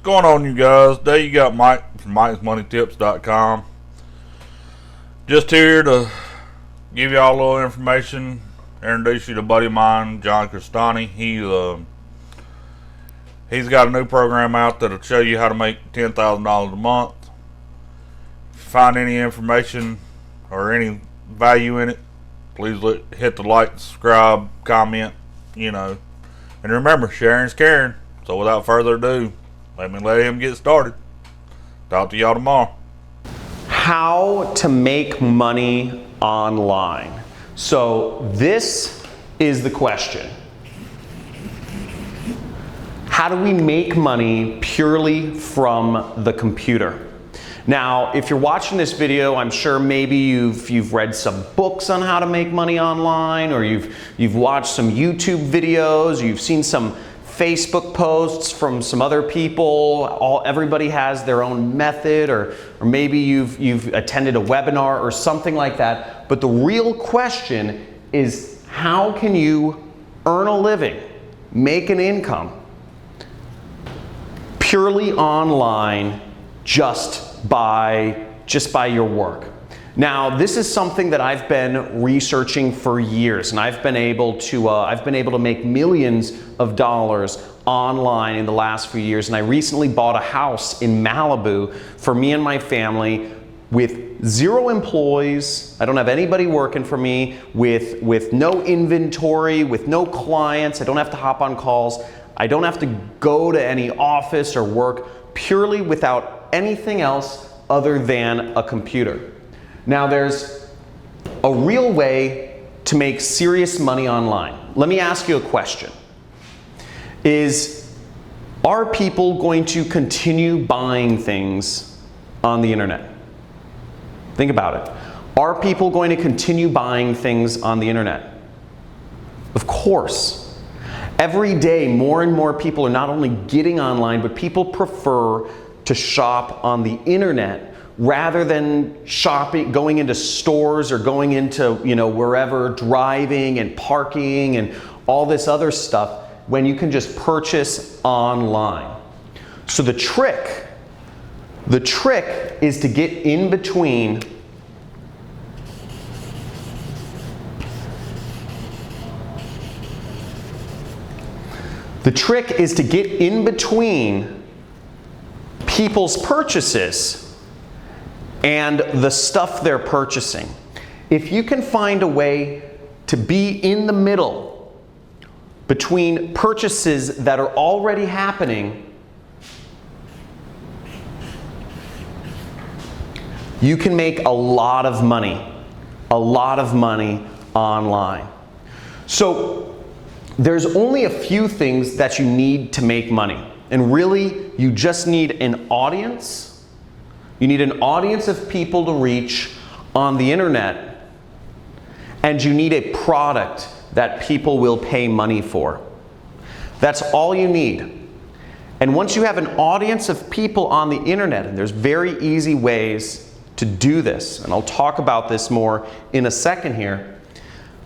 going on, you guys? Today you got Mike from Mike'sMoneyTips.com. Just here to give y'all a little information, introduce you to a buddy of mine, John Crestani. He's got a new program out that'll show you how to make $10,000 a month. If you find any information or any value in it, please hit the like, subscribe, comment, and remember, sharing's caring. So without further ado, let him get started. Talk to y'all tomorrow. How to make money online. So this is the question. How do we make money purely from the computer? Now, if you're watching this video, I'm sure maybe you've read some books on how to make money online, or you've watched some YouTube videos, you've seen some Facebook posts from some other people. Everybody has their own method, or maybe you've attended a webinar or something like that. But the real question is, how can you earn a living, make an income purely online just by your work? Now, this is something that I've been researching for years, and I've been able to make millions of dollars online in the last few years. And I recently bought a house in Malibu for me and my family with 0 employees. I don't have anybody working for me, with no inventory, with no clients. I don't have to hop on calls. I don't have to go to any office or work, purely without anything else other than a computer. Now, there's a real way to make serious money online. Let me ask you a question. Are people going to continue buying things on the internet? Think about it. Are people going to continue buying things on the internet? Of course. Every day, more and more people are not only getting online, but people prefer to shop on the internet rather than going into stores or going into, wherever, driving and parking and all this other stuff, when you can just purchase online. So the trick is to get in between people's purchases and the stuff they're purchasing. If you can find a way to be in the middle between purchases that are already happening, you can make a lot of money online. So there's only a few things that you need to make money. And really, you just need an audience. You need an audience of people to reach on the internet, and you need a product that people will pay money for. That's all you need. And once you have an audience of people on the internet, and there's very easy ways to do this, and I'll talk about this more in a second here,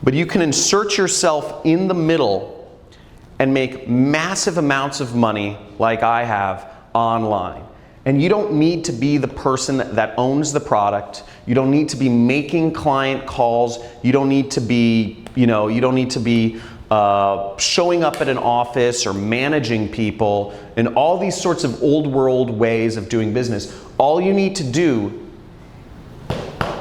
but you can insert yourself in the middle and make massive amounts of money like I have online. And you don't need to be the person that owns the product. You don't need to be making client calls. You don't need to be, showing up at an office or managing people and all these sorts of old world ways of doing business. All you need to do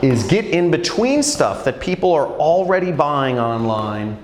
is get in between stuff that people are already buying online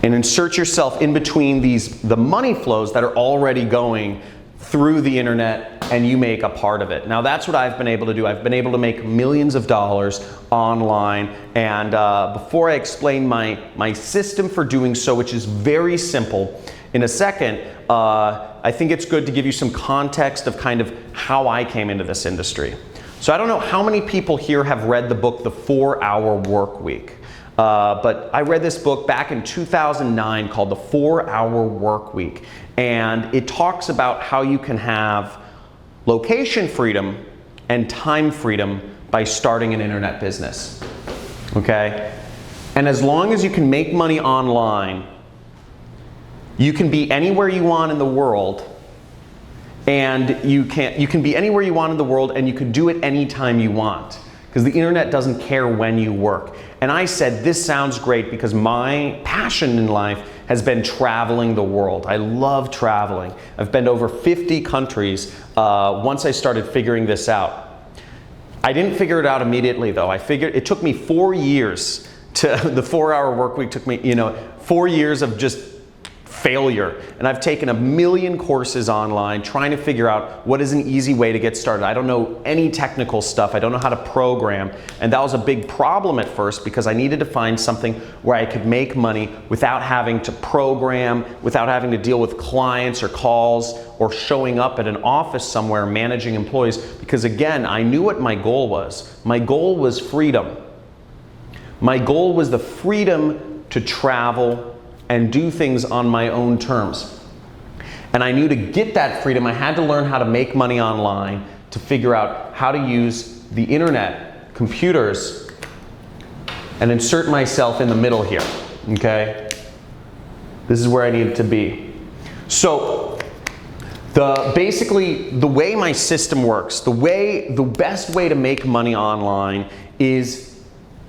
and insert yourself in between the money flows that are already going through the internet, and you make a part of it. Now, that's what I've been able to do. I've been able to make millions of dollars online, and before I explain my system for doing so, which is very simple, in a second, I think it's good to give you some context of kind of how I came into this industry. So I don't know how many people here have read the book, The 4-Hour Work Week. But I read this book back in 2009 called The 4-Hour Work Week. And it talks about how you can have location freedom and time freedom by starting an internet business. Okay? And as long as you can make money online, you can be anywhere you want in the world and you can be anywhere you want in the world, and you can do it anytime you want, because the internet doesn't care when you work. And I said, this sounds great, because my passion in life has been traveling the world. I love traveling. I've been to over 50 countries once I started figuring this out. I didn't figure it out immediately though. It took me 4 years the 4-hour work week took me, 4 years of just failure. And I've taken a million courses online trying to figure out what is an easy way to get started. I don't know any technical stuff. I don't know how to program. And that was a big problem at first, because I needed to find something where I could make money without having to program, without having to deal with clients or calls or showing up at an office somewhere managing employees. Because again, I knew what my goal was. My goal was freedom. My goal was the freedom to travel and do things on my own terms. And I knew to get that freedom, I had to learn how to make money online, to figure out how to use the internet, computers, and insert myself in the middle here, okay? This is where I needed to be. So, basically, the way my system works, the best way to make money online is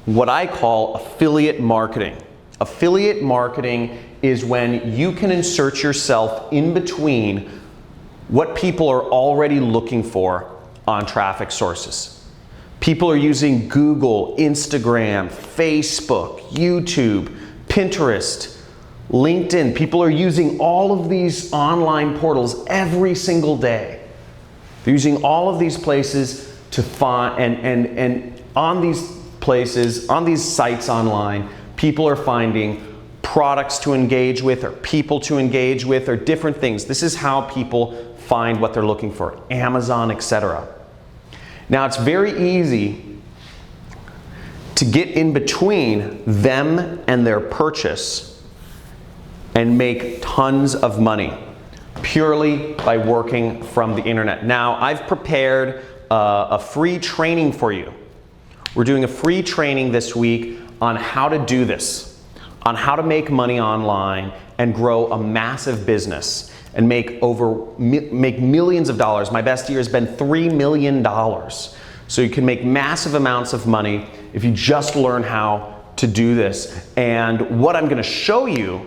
what I call affiliate marketing. Affiliate marketing is when you can insert yourself in between what people are already looking for on traffic sources. People are using Google, Instagram, Facebook, YouTube, Pinterest, LinkedIn. People are using all of these online portals every single day. They're using all of these places to find, and on these places, on these sites online, people are finding products to engage with, or people to engage with, or different things. This is how people find what they're looking for. Amazon, etc. Now, it's very easy to get in between them and their purchase and make tons of money purely by working from the internet. Now, I've prepared a free training for you. We're doing a free training this week on how to do this, on how to make money online and grow a massive business and make millions of dollars. My best year has been $3 million. So you can make massive amounts of money if you just learn how to do this. And what I'm going to show you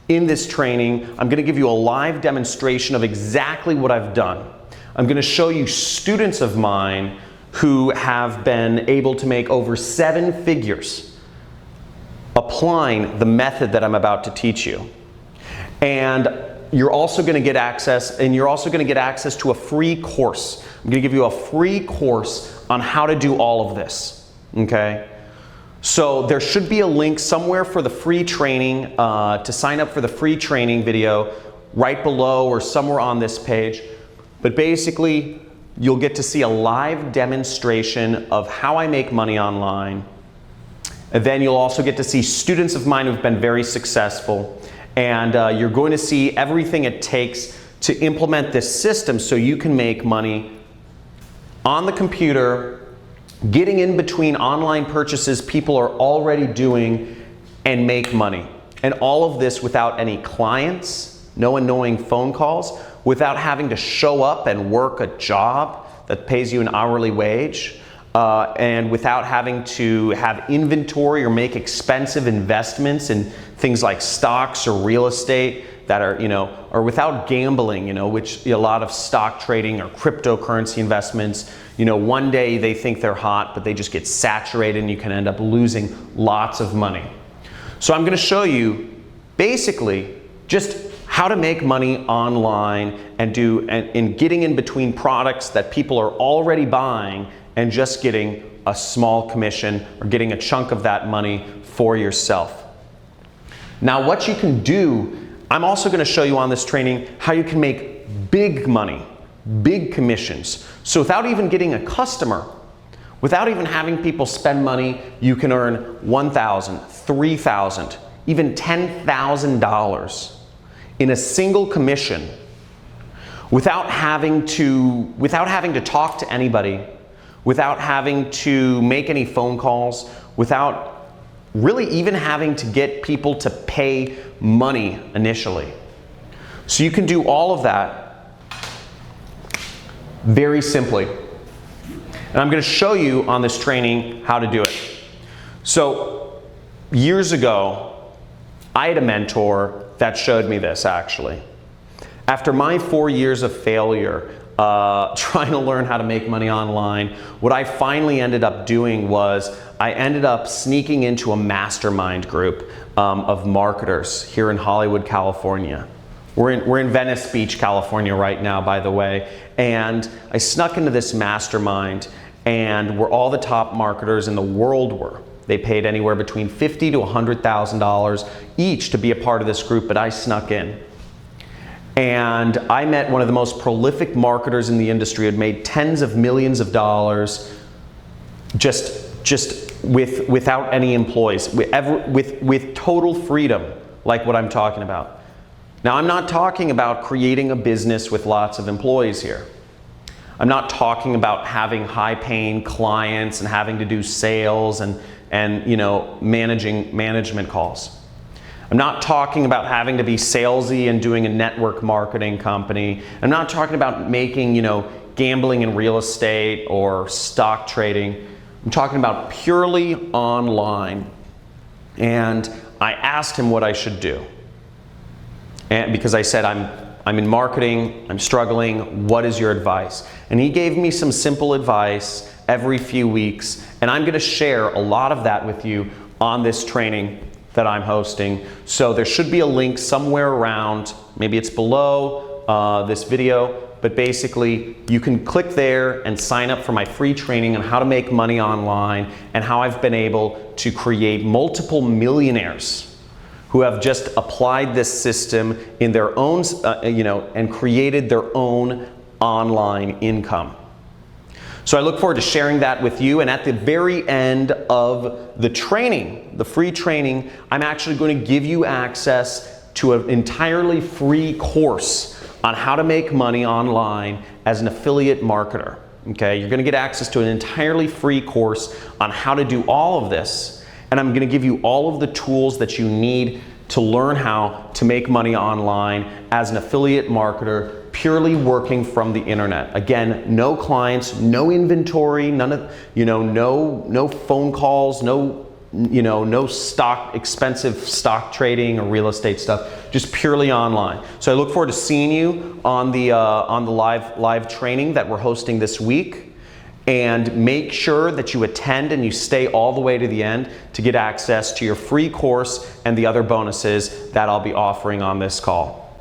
in this training, I'm going to give you a live demonstration of exactly what I've done. I'm going to show you students of mine who have been able to make over 7 figures applying the method that I'm about to teach you. And you're also going to get access, to a free course. I'm going to give you a free course on how to do all of this, okay? So there should be a link somewhere for the free training, to sign up for the free training video right below or somewhere on this page. But basically, you'll get to see a live demonstration of how I make money online. And then you'll also get to see students of mine who've been very successful. And you're going to see everything it takes to implement this system so you can make money on the computer, getting in between online purchases people are already doing, and make money. And all of this without any clients, no annoying phone calls, without having to show up and work a job that pays you an hourly wage, and without having to have inventory or make expensive investments in things like stocks or real estate that are, or without gambling, which a lot of stock trading or cryptocurrency investments, one day they think they're hot, but they just get saturated and you can end up losing lots of money. So I'm going to show you basically just how to make money online and getting in between products that people are already buying and just getting a small commission or getting a chunk of that money for yourself. Now, what you can do, I'm also going to show you on this training how you can make big money, big commissions. So without even getting a customer, without even having people spend money, you can earn $1,000, $3,000, even $10,000 in a single commission without having to talk to anybody, without having to make any phone calls, without really even having to get people to pay money initially. So you can do all of that very simply. And I'm going to show you on this training how to do it. So years ago, I had a mentor that showed me this actually. After my 4 years of failure trying to learn how to make money online, what I finally ended up doing was I ended up sneaking into a mastermind group of marketers here in Hollywood, California. We're in Venice Beach, California right now, by the way. And I snuck into this mastermind, and where all the top marketers in the world were. They paid anywhere between $50,000 to $100,000 each to be a part of this group, but I snuck in. And I met one of the most prolific marketers in the industry, had made tens of millions of dollars without any employees, with total freedom, like what I'm talking about. Now, I'm not talking about creating a business with lots of employees here. I'm not talking about having high-paying clients and having to do sales and management calls. I'm not talking about having to be salesy and doing a network marketing company. I'm not talking about making, gambling in real estate or stock trading. I'm talking about purely online. And I asked him what I should do. And because I said, I'm in marketing, I'm struggling, what is your advice? And he gave me some simple advice every few weeks, and I'm gonna share a lot of that with you on this training that I'm hosting. So there should be a link somewhere around, maybe it's below this video, but basically you can click there and sign up for my free training on how to make money online and how I've been able to create multiple millionaires who have just applied this system in their own, and created their own online income. So I look forward to sharing that with you, and at the very end of the training, the free training, I'm actually going to give you access to an entirely free course on how to make money online as an affiliate marketer. Okay, you're going to get access to an entirely free course on how to do all of this. And I'm going to give you all of the tools that you need to learn how to make money online as an affiliate marketer, purely working from the internet. Again, no clients, no inventory, none of, no phone calls, no expensive stock trading or real estate stuff, just purely online. So I look forward to seeing you on the live training that we're hosting this week. And make sure that you attend and you stay all the way to the end to get access to your free course and the other bonuses that I'll be offering on this call.